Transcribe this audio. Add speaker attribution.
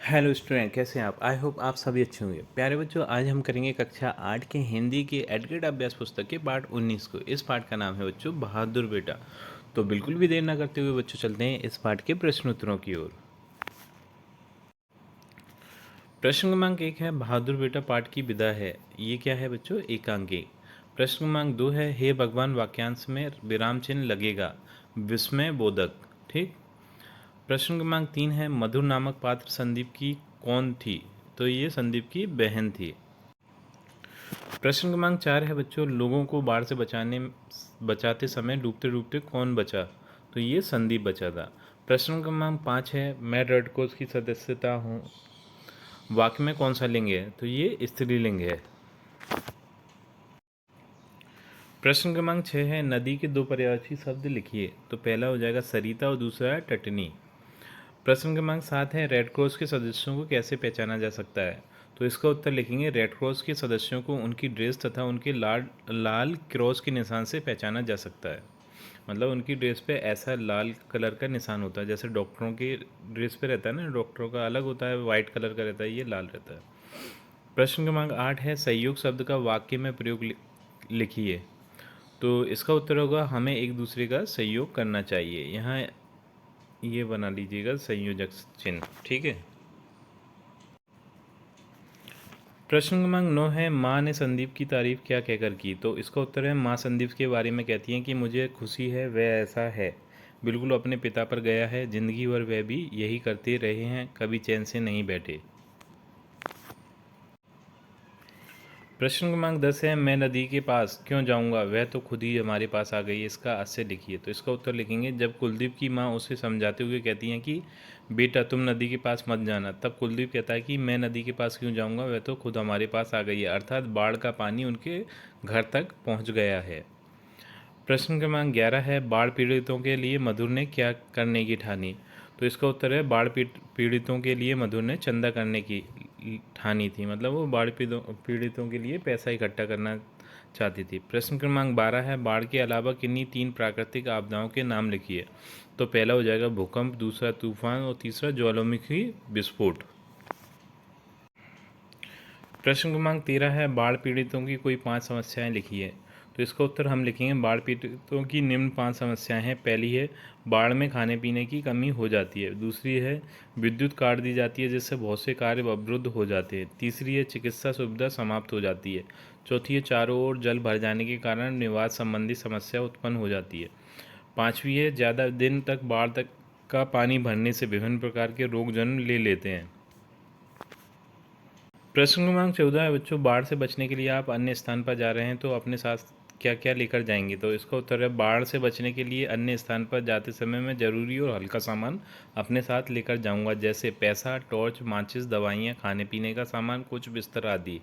Speaker 1: Hello student, कैसे हैं आप? आई होप आप सभी अच्छे होंगे। प्यारे बच्चों, आज हम करेंगे कक्षा 8 के हिंदी के एडग्रेड अभ्यास पुस्तक के पाठ 19 को। इस पाठ का नाम है बच्चों बहादुर बेटा। तो बिल्कुल भी देर ना करते हुए बच्चों चलते हैं इस पाठ के प्रश्न उत्तरों की ओर। प्रश्न क्रमांक 1 है बहादुर बेटा पाठ की विदा है। ये क्या है बच्चों? एकांकी। प्रश्न क्रमांक 2 है हे भगवान वाक्यांश में विराम चिन्ह लगेगा, विस्मय बोधक। ठीक। प्रश्न क्रमांक 3 है मधुर नामक पात्र संदीप की कौन थी? तो ये संदीप की बहन थी। प्रश्न क्रमांक 4 है बच्चों लोगों को बाढ़ से बचाते समय डूबते डूबते कौन बचा? तो ये संदीप बचा था। प्रश्न क्रमांक 5 है मैं रेड क्रॉस की सदस्यता हूँ, वाक्य में कौन सा लिंग है? तो ये स्त्रीलिंग है। प्रश्न क्रमांक 6 है नदी के दो पर्यायवाची शब्द लिखिए। तो पहला हो जाएगा सरिता और दूसरा है टटनी। प्रश्न क्रमांक 7 है रेड क्रॉस के सदस्यों को कैसे पहचाना जा सकता है? तो इसका उत्तर लिखेंगे रेड क्रॉस के सदस्यों को उनकी ड्रेस तथा उनके लाल क्रॉस के निशान से पहचाना जा सकता है। मतलब उनकी ड्रेस पे ऐसा लाल कलर का निशान होता है, जैसे डॉक्टरों की ड्रेस पे रहता है ना, डॉक्टरों का अलग होता है, वाइट कलर का रहता है, ये लाल रहता है। प्रश्न क्रमांक 8 है संयोग शब्द का वाक्य में प्रयोग लिखिए। तो इसका उत्तर होगा हमें एक दूसरे का सहयोग करना चाहिए। यहाँ ये बना लीजिएगा संयोजक चिन्ह। ठीक है। प्रश्न क्रमांक 9 है माँ ने संदीप की तारीफ क्या कहकर की? तो इसका उत्तर है माँ संदीप के बारे में कहती हैं कि मुझे खुशी है, वह ऐसा है, बिल्कुल अपने पिता पर गया है, जिंदगी भर वह भी यही करते रहे हैं, कभी चैन से नहीं बैठे। प्रश्न क्रमांक 10 है मैं नदी के पास क्यों जाऊंगा, वह तो खुद ही हमारे पास आ गई, इसका हास्य लिखिए। तो इसका उत्तर लिखेंगे जब कुलदीप की माँ उसे समझाते हुए कहती हैं कि बेटा तुम नदी के पास मत जाना, तब कुलदीप कहता है कि मैं नदी के पास क्यों जाऊंगा, वह तो खुद हमारे पास आ गई है, अर्थात बाढ़ का पानी उनके घर तक पहुंच गया है। प्रश्न क्रमांक 11 है बाढ़ पीड़ितों के लिए मधुर ने क्या करने की ठानी? तो इसका उत्तर है बाढ़ पीड़ितों के लिए मधुर ने चंदा करने की ठानी थी। मतलब वो बाढ़ पीड़ितों के लिए पैसा इकट्ठा करना चाहती थी। प्रश्न क्रमांक 12 है बाढ़ के अलावा किन्हीं तीन प्राकृतिक आपदाओं के नाम लिखिए। तो पहला हो जाएगा भूकंप, दूसरा तूफान और तीसरा ज्वालामुखी विस्फोट। प्रश्न क्रमांक 13 है बाढ़ पीड़ितों की कोई 5 समस्याएं लिखिए। तो इसका उत्तर हम लिखेंगे बाढ़ पीड़ितों की निम्न 5 समस्याएं हैं। पहली है बाढ़ में खाने पीने की कमी हो जाती है। दूसरी है विद्युत काट दी जाती है जिससे बहुत से कार्य अवरुद्ध हो जाते हैं। तीसरी है चिकित्सा सुविधा समाप्त हो जाती है। चौथी है चारों ओर जल भर जाने के कारण निवास संबंधी समस्या उत्पन्न हो जाती है। पाँचवीं है ज़्यादा दिन तक बाढ़ तक का पानी भरने से विभिन्न प्रकार के रोग जन्म ले लेते हैं। प्रश्न क्रमांक 14 है बच्चों बाढ़ से बचने के लिए आप अन्य स्थान पर जा रहे हैं तो अपने साथ क्या क्या लेकर जाएंगे? तो इसका उत्तर है बाढ़ से बचने के लिए अन्य स्थान पर जाते समय मैं ज़रूरी और हल्का सामान अपने साथ लेकर जाऊंगा, जैसे पैसा, टॉर्च, माचिस, दवाइयाँ, खाने पीने का सामान, कुछ बिस्तर आदि।